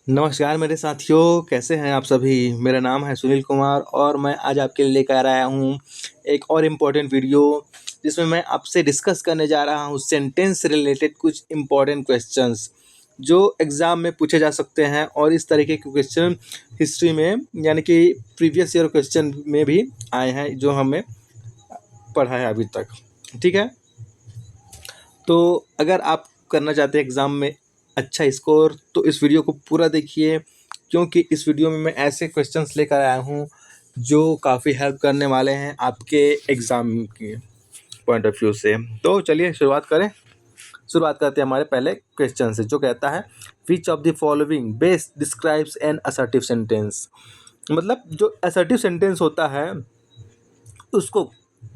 नमस्कार मेरे साथियों, कैसे हैं आप सभी? मेरा नाम है सुनील कुमार और मैं आज आपके लिए लेकर आया हूँ एक और इम्पोर्टेंट वीडियो, जिसमें मैं आपसे डिस्कस करने जा रहा हूँ सेंटेंस से रिलेटेड कुछ इम्पोर्टेंट क्वेश्चंस जो एग्ज़ाम में पूछे जा सकते हैं। और इस तरीके के क्वेश्चन हिस्ट्री में यानी कि प्रीवियस ईयर क्वेश्चन में भी आए हैं जो हमें पढ़ा है अभी तक। ठीक है, तो अगर आप करना चाहते हैं एग्ज़ाम में अच्छा स्कोर तो इस वीडियो को पूरा देखिए, क्योंकि इस वीडियो में मैं ऐसे क्वेश्चंस लेकर आया हूँ जो काफ़ी हेल्प करने वाले हैं आपके एग्ज़ाम के पॉइंट ऑफ व्यू से। तो चलिए शुरुआत करते हैं हमारे पहले क्वेश्चन से, जो कहता है which of the following best describes an assertive sentence. मतलब जो असर्टिव सेंटेंस होता है उसको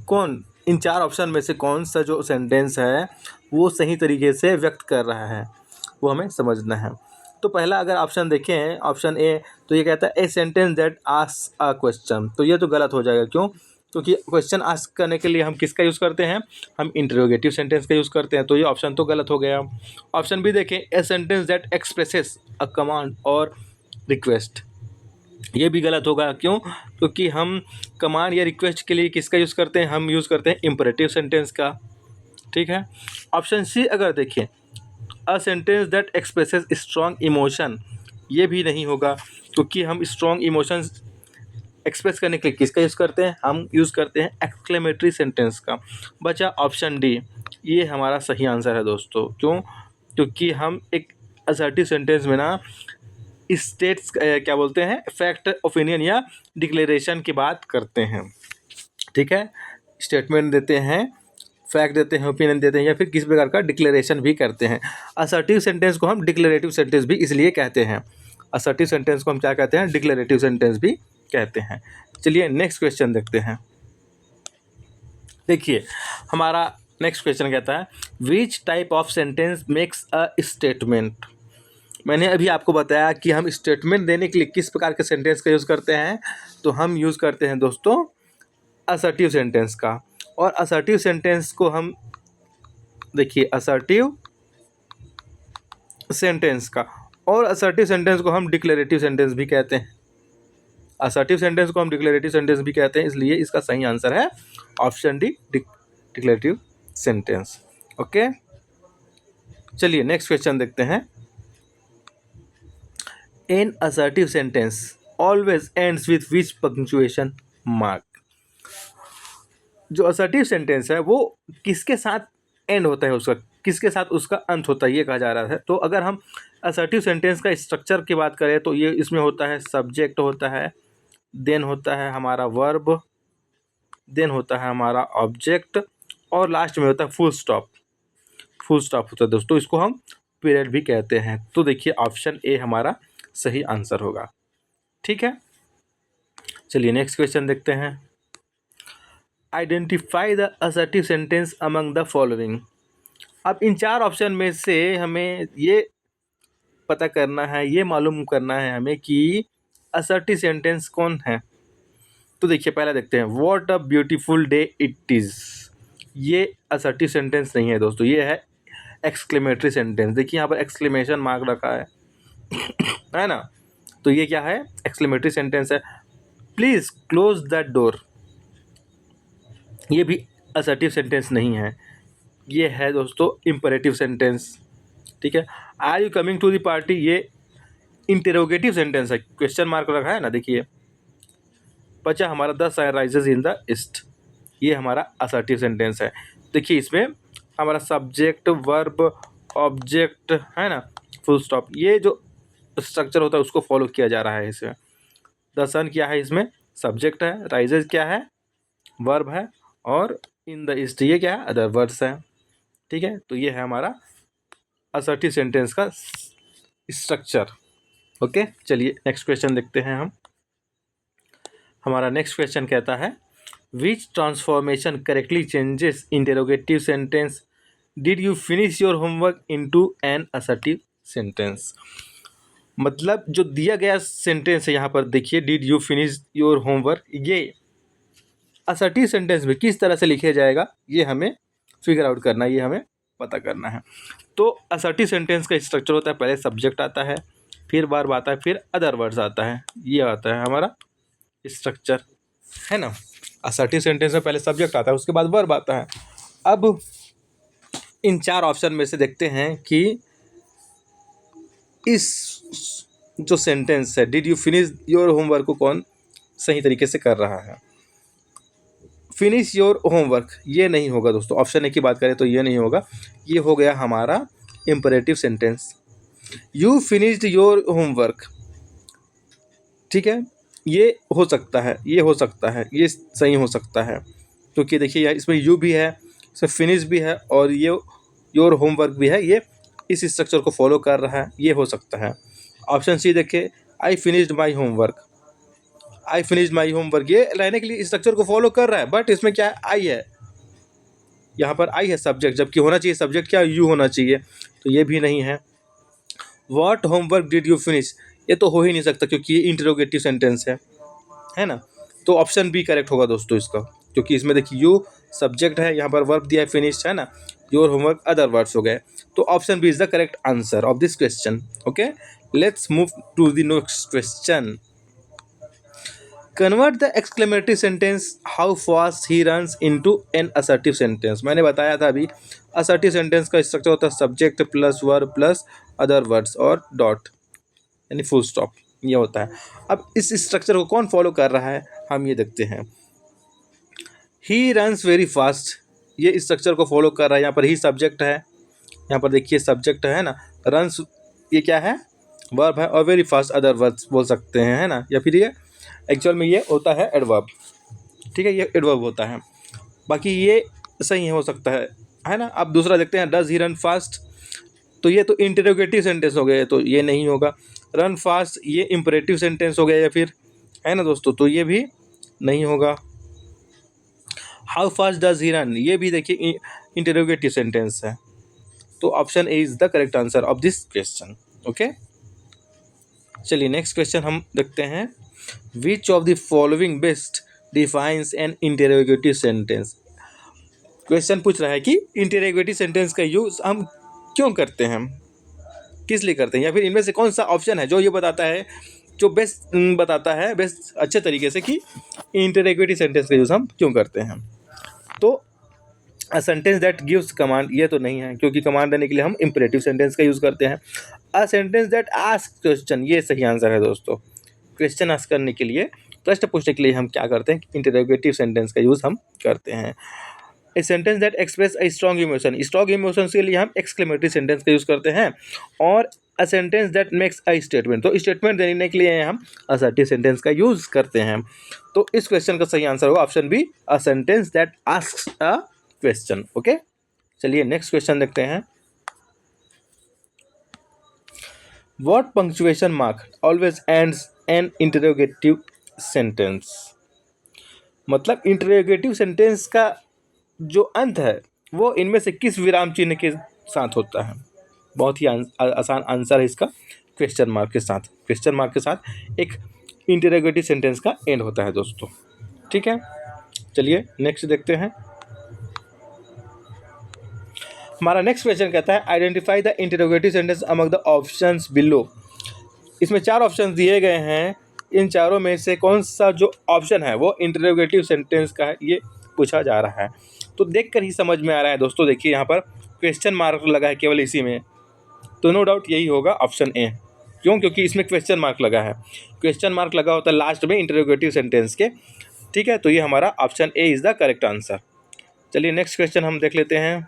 कौन, इन चार ऑप्शन में से कौन सा जो सेंटेंस है वो सही तरीके से व्यक्त कर रहा है, वो हमें समझना है। तो पहला अगर ऑप्शन देखें, ऑप्शन ए, तो ये कहता है a sentence that asks a question. तो ये तो गलत हो जाएगा। क्यों? क्योंकि क्वेश्चन आस्क करने के लिए हम किसका यूज़ करते हैं? हम इंटरोगेटिव सेंटेंस का यूज़ करते हैं। तो ये ऑप्शन तो गलत हो गया। ऑप्शन बी देखें, a sentence that expresses a command or request. ये भी गलत होगा। क्यों? क्योंकि हम कमांड या रिक्वेस्ट के लिए किसका यूज़ करते हैं? हम यूज़ करते हैं इम्परेटिव सेंटेंस का। ठीक है। ऑप्शन सी अगर देखें, अ sentence that expresses strong emotion, ये भी नहीं होगा, क्योंकि हम स्ट्रॉन्ग इमोशंस एक्सप्रेस करने के लिए किसका यूज़ करते हैं? हम यूज़ करते हैं एक्सक्लेमेटरी सेंटेंस का। बचा ऑप्शन डी, ये हमारा सही आंसर है दोस्तों। क्यों? क्योंकि हम एक असर्टिव सेंटेंस में ना स्टेट्स क्या बोलते हैं, फैक्ट, ओपिनियन या डिक्लेरेशन की बात करते हैं। ठीक है, स्टेटमेंट देते हैं, फैक्ट देते हैं, ओपिनियन देते हैं या फिर किसी प्रकार का डिक्लेरेशन भी करते हैं। असर्टिव सेंटेंस को हम डिक्लेरेटिव सेंटेंस भी इसलिए कहते हैं। असर्टिव सेंटेंस को हम क्या कहते हैं? डिक्लेरेटिव सेंटेंस भी कहते हैं। चलिए नेक्स्ट क्वेश्चन देखते हैं। देखिए हमारा नेक्स्ट क्वेश्चन कहता है विच type of sentence makes a statement. मैंने अभी आपको बताया कि हम स्टेटमेंट देने के लिए किस प्रकार के सेंटेंस का यूज़ करते हैं। तो हम यूज़ करते हैं दोस्तों असर्टिव सेंटेंस का। और असर्टिव सेंटेंस को हम देखिए असर्टिव सेंटेंस का और असर्टिव सेंटेंस को हम डिक्लेरेटिव सेंटेंस भी कहते हैं। असर्टिव सेंटेंस को हम डिक्लेरेटिव सेंटेंस भी कहते हैं, इसलिए इसका सही आंसर है option D, declarative sentence. Okay, चलिए नेक्स्ट क्वेश्चन देखते हैं। An assertive sentence always ends with which punctuation mark. जो असर्टिव सेंटेंस है वो किसके साथ एंड होता है, उसका किसके साथ उसका अंत होता है, ये कहा जा रहा है। तो अगर हम असर्टिव सेंटेंस का स्ट्रक्चर की बात करें तो ये इसमें होता है सब्जेक्ट होता है, देन होता है हमारा वर्ब, देन होता है हमारा ऑब्जेक्ट और लास्ट में होता है फुल स्टॉप। फुल स्टॉप होता है दोस्तों, इसको हम पीरियड भी कहते हैं। तो देखिए ऑप्शन ए हमारा सही आंसर होगा। ठीक है, चलिए नेक्स्ट क्वेश्चन देखते हैं। Identify the assertive sentence among the following. अब इन चार ऑप्शन में से हमें ये पता करना है, ये मालूम करना है हमें कि असर्टिव सेंटेंस कौन है। तो देखिए पहला देखते हैं, what a beautiful day it is. ये असर्टिव सेंटेंस नहीं है दोस्तों, ये है एक्सक्लेमेटरी सेंटेंस। देखिए यहाँ पर एक्सक्लेमेशन मार्क रखा है है ना। तो ये क्या है? एक्सक्लेमेटरी सेंटेंस है। प्लीज़ क्लोज दैट डोर, ये भी असर्टिव सेंटेंस नहीं है, ये है दोस्तों इम्परेटिव सेंटेंस। ठीक है, are you coming to the party, ये इंटेरोगेटिव सेंटेंस है, क्वेश्चन मार्क रखा है ना। देखिए बचा हमारा the sun rises in the east, ये हमारा असर्टिव सेंटेंस है। देखिए इसमें हमारा सब्जेक्ट, वर्ब, ऑब्जेक्ट है ना, फुल स्टॉप, ये जो स्ट्रक्चर होता है उसको फॉलो किया जा रहा है इसमें। द सन क्या है? इसमें सब्जेक्ट है, राइजेज क्या है? वर्ब है, और इन द ईस्ट ये क्या है? अदर वर्ड्स है। ठीक है, तो ये है हमारा असर्टिव सेंटेंस का स्ट्रक्चर। ओके, चलिए नेक्स्ट क्वेश्चन देखते हैं हम। हमारा नेक्स्ट क्वेश्चन कहता है which transformation correctly changes interrogative sentence did you finish your homework into an assertive sentence. मतलब जो दिया गया सेंटेंस है यहाँ पर देखिए, did you finish your homework, ये असर्टिव सेंटेंस में किस तरह से लिखा जाएगा ये हमें फिगर आउट करना है, ये हमें पता करना है। तो असर्टिव सेंटेंस का स्ट्रक्चर होता है, पहले सब्जेक्ट आता है, फिर वर्ब आता है, फिर अदर वर्ड्स आता है। ये आता है हमारा स्ट्रक्चर, है ना। असर्टिव सेंटेंस में पहले सब्जेक्ट आता है, उसके बाद वर्ब आता है। अब इन 4 ऑप्शन में से देखते हैं कि इस जो सेंटेंस है did you finish your homework को कौन सही तरीके से कर रहा है। फिनिश योर होमवर्क ये नहीं होगा दोस्तों, ऑप्शन ए की बात करें तो ये नहीं होगा, ये हो गया हमारा imperative sentence. You finished your homework, ठीक है, ये हो सकता है, ये हो सकता है, ये सही हो सकता है, क्योंकि देखिए इसमें यू भी है, इसमें फिनिश भी है और ये योर होमवर्क भी है, ये इस स्ट्रक्चर को फॉलो कर रहा है, ये हो सकता है। ऑप्शन सी देखिए, I finished my homework, I finished my homework ये रहने के लिए स्ट्रक्चर को फॉलो कर रहा है, बट इसमें क्या है, आई है, यहाँ पर आई है सब्जेक्ट, जबकि होना चाहिए सब्जेक्ट क्या, यू होना चाहिए, तो ये भी नहीं है। What homework did you finish, ये तो हो ही नहीं सकता क्योंकि ये इंटरोगेटिव सेंटेंस है ना। तो ऑप्शन बी करेक्ट होगा दोस्तों इसका, क्योंकि इसमें देखिए यू सब्जेक्ट है, यहाँ पर वर्ब दिया है फिनिश, है ना, योर होमवर्क अदर वर्ड्स हो गए। तो option B is the correct answer of this question. Okay, let's move to the next question. Convert the exclamatory sentence how fast he runs into an assertive sentence. मैंने बताया था अभी, assertive sentence का structure होता है subject plus verb plus other words और dot यानी full stop, ये होता है। अब इस स्ट्रक्चर को कौन फॉलो कर रहा है, हम ये देखते हैं। ही रन्स वेरी फास्ट, ये स्ट्रक्चर को फॉलो कर रहा है। यहाँ पर ही सब्जेक्ट है, यहाँ पर देखिए सब्जेक्ट है ना, रन्स ये क्या है, वर्ब है, और वेरी फास्ट अदर वर्ड्स बोल सकते हैं, है ना, या फिर ये एक्चुअल में ये होता है एडवर्ब, ठीक है, ये एडवर्ब होता है। बाकी ये सही हो सकता है ना। अब दूसरा देखते हैं, डज ही रन फास्ट, तो ये तो इंटरोगेटिव सेंटेंस हो गया, तो ये नहीं होगा। रन फास्ट ये इंपरेटिव सेंटेंस हो गया या फिर, है ना दोस्तों, तो ये भी नहीं होगा। How fast does he run, ये भी देखिए इंटरोगेटिव सेंटेंस है, तो option A is the correct answer of this question. Okay, चलिए नेक्स्ट क्वेश्चन हम देखते हैं। विच of the following best defines N interrogative sentence. Question पूछ रहा है कि इंटरोगेटिव सेंटेंस का यूज हम क्यों करते हैं, किस लिए करते हैं, या फिर इनमें से कौन सा ऑप्शन है जो ये बताता है, जो बेस्ट बताता है बेस्ट अच्छे तरीके से कि इंटरोगेटिव सेंटेंस का यूज़ हम क्यों करते हैं। तो अ सेंटेंस दैट गिव्स कमांड, ये तो नहीं है, क्योंकि कमांड देने के लिए हम इंपरेटिव सेंटेंस का यूज़ करते हैं। अ सेंटेंस दैट आस्क क्वेश्चन, ये सही आंसर है दोस्तों। क्वेश्चन आस्क करने के लिए, प्रश्न पूछने के लिए हम क्या करते हैं, इंटरोगेटिव सेंटेंस का यूज़ हम करते हैं। A sentence that express a strong emotion, strong emotion के लिए हम एक्सक्लेमेटरी सेंटेंस का यूज़ करते हैं। और अ sentence that makes a statement, तो स्टेटमेंट देने के लिए हम असर्टिव सेंटेंस का यूज़ करते हैं। तो इस क्वेश्चन का सही आंसर होगा option B, a sentence that asks a question. Okay, चलिए नेक्स्ट क्वेश्चन देखते हैं। What punctuation mark always ends an interrogative sentence, मतलब इंटरोगेटिव सेंटेंस का जो अंत है वो इनमें से किस विराम चिन्ह के साथ होता है। बहुत ही आसान आंसर है इसका, क्वेश्चन मार्क के साथ। क्वेश्चन मार्क के साथ एक इंटरोगेटिव सेंटेंस का एंड होता है दोस्तों, ठीक है। चलिए नेक्स्ट देखते हैं। हमारा नेक्स्ट क्वेश्चन कहता है, identify the interrogative sentence among the options below. इसमें 4 ऑप्शन दिए गए हैं, इन चारों में से कौन सा जो ऑप्शन है वो इंटरोगेटिव सेंटेंस का है, ये पूछा जा रहा है। तो देखकर ही समझ में आ रहा है दोस्तों, देखिए यहाँ पर क्वेश्चन मार्क लगा है केवल इसी में, तो नो डाउट यही होगा ऑप्शन ए। क्यों, क्योंकि इसमें क्वेश्चन मार्क लगा है, क्वेश्चन मार्क लगा होता है लास्ट में इंटरोगेटिव सेंटेंस के, ठीक है। तो ये हमारा option A is the correct answer. चलिए नेक्स्ट क्वेश्चन हम देख लेते हैं।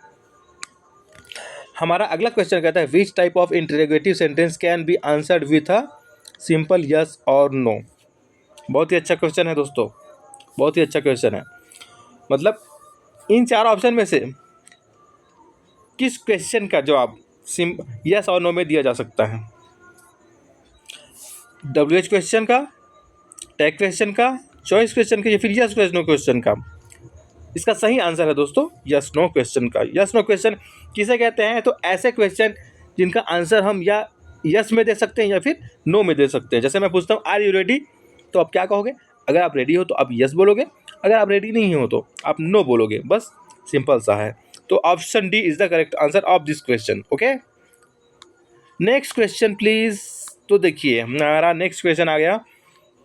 हमारा अगला क्वेश्चन कहता है, विच type of interrogative sentence can be answered with a simple yes और नो। बहुत ही अच्छा क्वेश्चन है दोस्तों, बहुत ही अच्छा क्वेश्चन है। मतलब इन 4 ऑप्शन में से किस क्वेश्चन का जवाब यस और नो में दिया जा सकता है। WH क्वेश्चन का, टैग क्वेश्चन का, चॉइस क्वेश्चन का, या फिर यस नो क्वेश्चन का। इसका सही आंसर है दोस्तों यस नो क्वेश्चन का। यस नो क्वेश्चन किसे कहते हैं, तो ऐसे क्वेश्चन जिनका आंसर हम या यस में दे सकते हैं या फिर नो में दे सकते हैं। जैसे मैं पूछता हूँ आर यू रेडी, तो आप क्या कहोगे, अगर आप रेडी हो तो आप यस बोलोगे, अगर आप रेडी नहीं हो तो आप नो बोलोगे, बस सिंपल सा है। तो option D is the correct answer of this question. Okay, next question please. तो देखिए हमारा नेक्स्ट क्वेश्चन आ गया,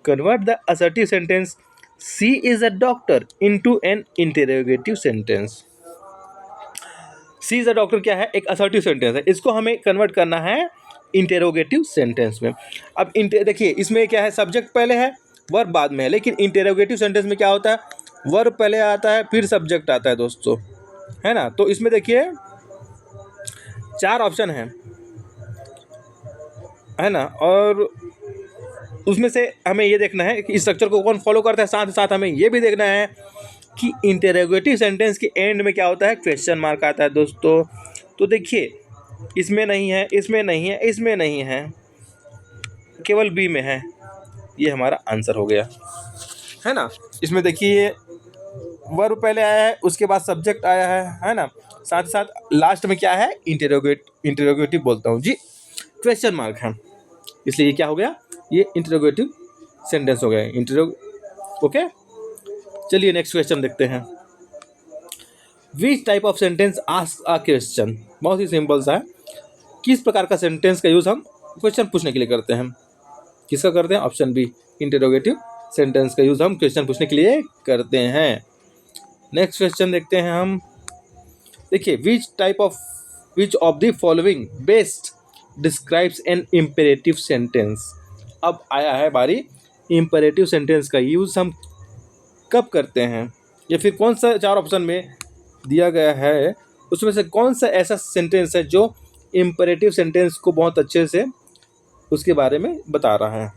convert the assertive sentence she is a doctor into an interrogative sentence. She is a doctor क्या है, एक assertive sentence है, इसको हमें कन्वर्ट करना है इंटेरोगेटिव सेंटेंस में। अब देखिए इसमें क्या है, सब्जेक्ट पहले है वर्ब बाद में है, लेकिन इंटेरोगेटिव सेंटेंस में क्या होता है, वर्ब पहले आता है फिर सब्जेक्ट आता है दोस्तों, है ना। तो इसमें देखिए 4 ऑप्शन है ना, और उसमें से हमें ये देखना है कि इस स्ट्रक्चर को कौन फॉलो करता है, साथ ही साथ हमें ये भी देखना है कि इंटेरोगेटिव सेंटेंस के एंड में क्या होता है, क्वेश्चन मार्क आता है दोस्तों। तो देखिए इसमें नहीं है, इसमें नहीं है, इसमें नहीं है, केवल बी में है, ये हमारा आंसर हो गया, है ना। इसमें देखिए वर्ब पहले आया है, उसके बाद सब्जेक्ट आया है ना, साथ ही साथ लास्ट में क्या है, इंटेरोगेटिव बोलता हूँ जी, क्वेश्चन मार्क है, इसलिए ये क्या हो गया, ये इंटेरोगेटिव सेंटेंस हो गया ओके। चलिए नेक्स्ट क्वेश्चन देखते हैं। विच type of sentence ask a question, बहुत ही सिंपल सा है, किस प्रकार का सेंटेंस का यूज़ हम क्वेश्चन पूछने के लिए करते हैं, किसका करते हैं, ऑप्शन बी, इंटेरोगेटिव सेंटेंस का यूज़ हम क्वेश्चन पूछने के लिए करते हैं। नेक्स्ट क्वेश्चन देखते हैं हम, देखिए which of the following best describes an imperative sentence. अब आया है बारी इम्पेरेटिव सेंटेंस का यूज़ हम कब करते हैं, या फिर कौन सा 4 ऑप्शन में दिया गया है उसमें से कौन सा ऐसा सेंटेंस है जो इम्पेरेटिव सेंटेंस को बहुत अच्छे से उसके बारे में बता रहा है।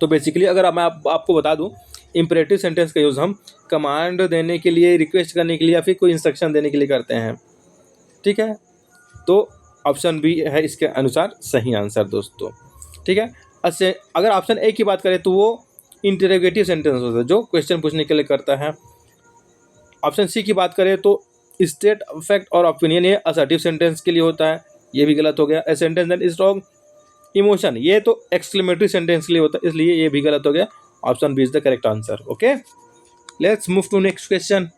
तो बेसिकली अगर मैं आपको बता दूं, इम्पेरेटिव सेंटेंस का यूज़ हम कमांड देने के लिए, रिक्वेस्ट करने के लिए, या फिर कोई इंस्ट्रक्शन देने के लिए करते हैं, ठीक है। तो ऑप्शन बी है इसके अनुसार सही आंसर दोस्तों, ठीक है। अच्छा, अगर ऑप्शन ए की बात करें तो वो इंटरोगेटिव सेंटेंस होता है जो क्वेश्चन पूछने के लिए करता है। ऑप्शन सी की बात करें तो स्टेट फैक्ट और ओपिनियन, ये असर्टिव सेंटेंस के लिए होता है, ये भी गलत हो गया। A sentence that strong emotion, ये तो एक्सक्लेमेटरी सेंटेंस के लिए होता है, इसलिए ये भी गलत हो गया। Option B is the correct answer. Okay, let's move to next question.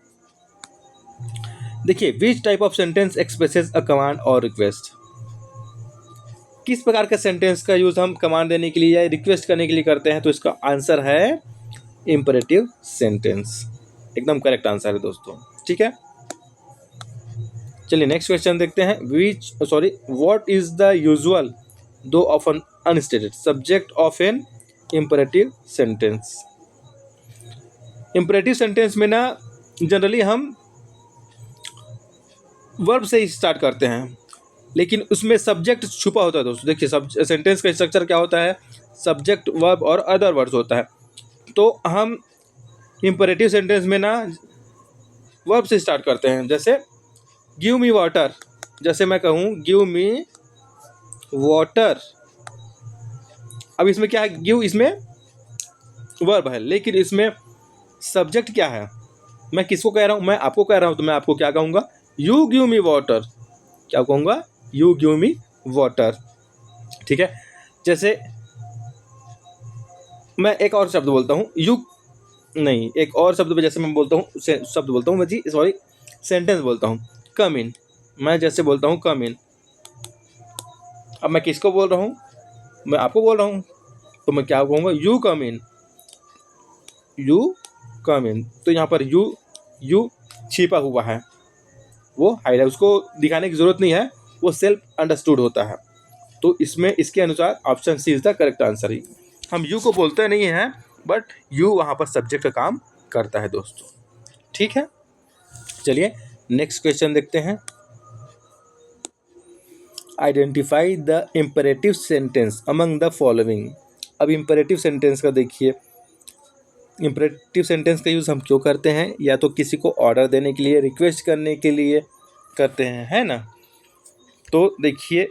देखिए which type of sentence expresses a command or request, किस प्रकार के सेंटेंस का यूज हम कमांड देने के लिए या रिक्वेस्ट करने के लिए करते हैं, तो इसका आंसर है इंपरेटिव सेंटेंस, एकदम करेक्ट आंसर है दोस्तों, ठीक है। चलिए नेक्स्ट क्वेश्चन देखते हैं। What is the usual though often unstated subject of an imperative sentence. Imperative sentence में ना जनरली हम वर्ब से ही स्टार्ट करते हैं, लेकिन उसमें सब्जेक्ट छुपा होता है दोस्तों। देखिए सेंटेंस का स्ट्रक्चर क्या होता है, सब्जेक्ट, वर्ब और अदर वर्ड्स होता है। तो हम इंपरेटिव सेंटेंस में ना वर्ब से स्टार्ट करते हैं, जैसे गिव मी वाटर, जैसे मैं कहूँ गिव मी वाटर। अब इसमें क्या है, गिव इसमें वर्ब है, लेकिन इसमें सब्जेक्ट क्या है, मैं किसको कह रहा हूँ, मैं आपको कह रहा हूँ, तो मैं आपको क्या कहूँगा, यू गिव मी वाटर, क्या कहूँगा, यू गिव मी वाटर, ठीक है। जैसे मैं एक और शब्द बोलता हूँ, एक और शब्द जैसे मैं बोलता हूँ, सेंटेंस बोलता हूँ, कम इन, मैं जैसे बोलता हूँ कम इन। अब मैं किसको बोल रहा हूँ, मैं आपको बोल रहा हूँ, तो मैं क्या कहूँगा, you come in, you come इन। तो यहाँ पर यू छिपा हुआ है, वो हाइड है, उसको दिखाने की जरूरत नहीं है, वो सेल्फ अंडरस्टूड होता है। तो इसमें इसके अनुसार option C is the correct answer ही। हम यू को बोलते नहीं हैं, बट यू वहाँ पर सब्जेक्ट का काम करता है दोस्तों, ठीक है। चलिए नेक्स्ट क्वेश्चन देखते हैं। Identify the imperative sentence among the following. अब इम्परेटिव सेंटेंस का देखिए, इम्परेटिव सेंटेंस का यूज़ हम क्यों करते हैं, या तो किसी को ऑर्डर देने के लिए, रिक्वेस्ट करने के लिए करते हैं, है ना। तो देखिए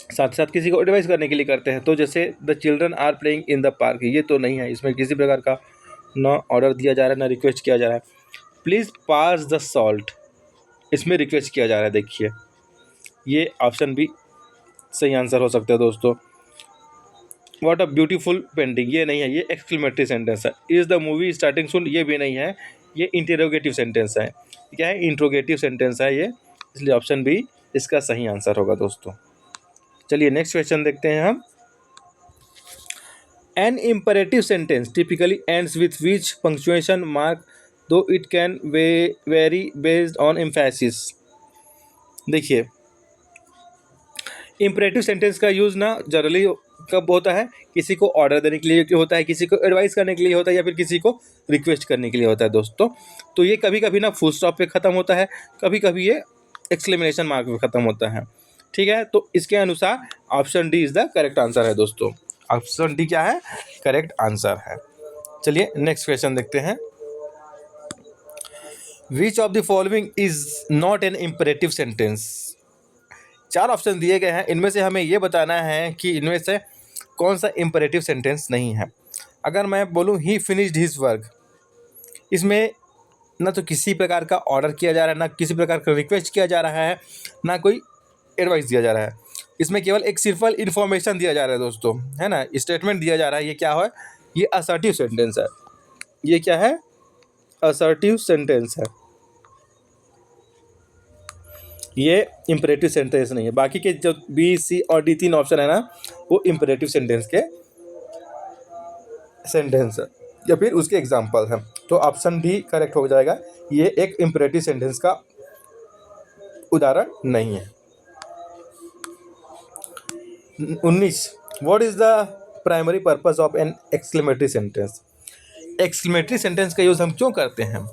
साथ साथ किसी को एडवाइस करने के लिए करते हैं। तो जैसे the children are playing in the park, ये तो नहीं है, इसमें किसी प्रकार का ना ऑर्डर दिया जा रहा है ना रिक्वेस्ट किया जा रहा है। प्लीज़ पास द सॉल्ट, इसमें रिक्वेस्ट किया जा रहा है, देखिए ये ऑप्शन भी सही आंसर हो सकता है दोस्तों। व्हाट अ ब्यूटीफुल पेंटिंग, ये नहीं है, ये एक्सक्लेमेटरी सेंटेंस है। इज़ द मूवी स्टार्टिंग सून, ये भी नहीं है, ये इंटरोगेटिव सेंटेंस है। क्या है, इंट्रोगेटिव सेंटेंस है ये, इसलिए ऑप्शन बी इसका सही आंसर होगा दोस्तों, चलिए नेक्स्ट क्वेश्चन देखते हैं हम। An imperative sentence typically ends with which punctuation mark though it can vary based on emphasis. देखिए, इम्परेटिव सेंटेंस का यूज़ ना जनरली कब होता है, किसी को ऑर्डर देने के लिए होता है, किसी को एडवाइस करने के लिए होता है, या फिर किसी को रिक्वेस्ट करने के लिए होता है दोस्तों। तो ये कभी कभी ना फुल स्टॉप पे ख़त्म होता है, कभी कभी ये एक्सक्लेमेशन मार्क पे ख़त्म होता है। ठीक है, तो इसके अनुसार option D is the correct answer है दोस्तों। ऑप्शन डी क्या है, करेक्ट आंसर है। चलिए नेक्स्ट क्वेश्चन देखते हैं। विच of the following is not an imperative sentence. 4 option दिए गए हैं, इनमें से हमें ये बताना है कि इनमें से कौन सा इम्परेटिव सेंटेंस नहीं है। अगर मैं बोलूँ ही फिनिश्ड हिज वर्क, इसमें ना तो किसी प्रकार का ऑर्डर किया जा रहा है, ना किसी प्रकार का रिक्वेस्ट किया जा रहा है, ना कोई एडवाइस दिया जा रहा है। इसमें केवल एक सिंपल इन्फॉर्मेशन दिया जा रहा है दोस्तों, है ना, स्टेटमेंट दिया जा रहा है। ये क्या है, ये असर्टिव सेंटेंस है। ये क्या है, असर्टिव सेंटेंस है। ये इम्परेटिव सेंटेंस नहीं है। बाकी के जो बी, सी और डी 3 ऑप्शन है ना, वो इम्परेटिव सेंटेंस के सेंटेंस है या फिर उसके एग्जाम्पल है। तो ऑप्शन डी करेक्ट हो जाएगा, ये एक इम्परेटिव सेंटेंस का उदाहरण नहीं है। 19, what is the primary purpose of an exclamatory sentence. Exclamatory sentence का यूज़ हम क्यों करते हैं,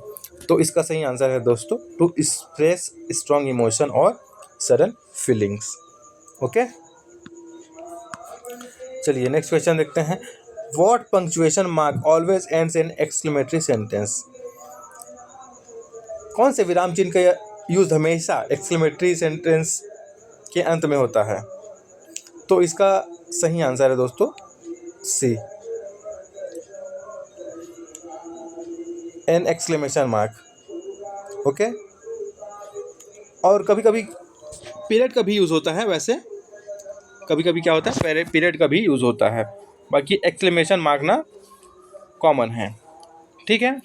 तो इसका सही आंसर है दोस्तों, टू एक्सप्रेस स्ट्रॉन्ग इमोशन और सडन फीलिंग्स। ओके, चलिए नेक्स्ट क्वेश्चन देखते हैं। What punctuation mark always ends in exclamatory sentence. कौन से विराम चिन्ह का यूज हमेशा एक्सक्लेमेटरी सेंटेंस के अंत में होता है, तो इसका सही आंसर है दोस्तों सी, एन एक्सक्लेमेशन मार्क। ओके, और कभी कभी पीरियड का भी यूज़ होता है। वैसे कभी कभी क्या होता है, पीरियड का भी यूज़ होता है। बाकी एक्सक्लेमेशन मार्क ना कॉमन है। ठीक है,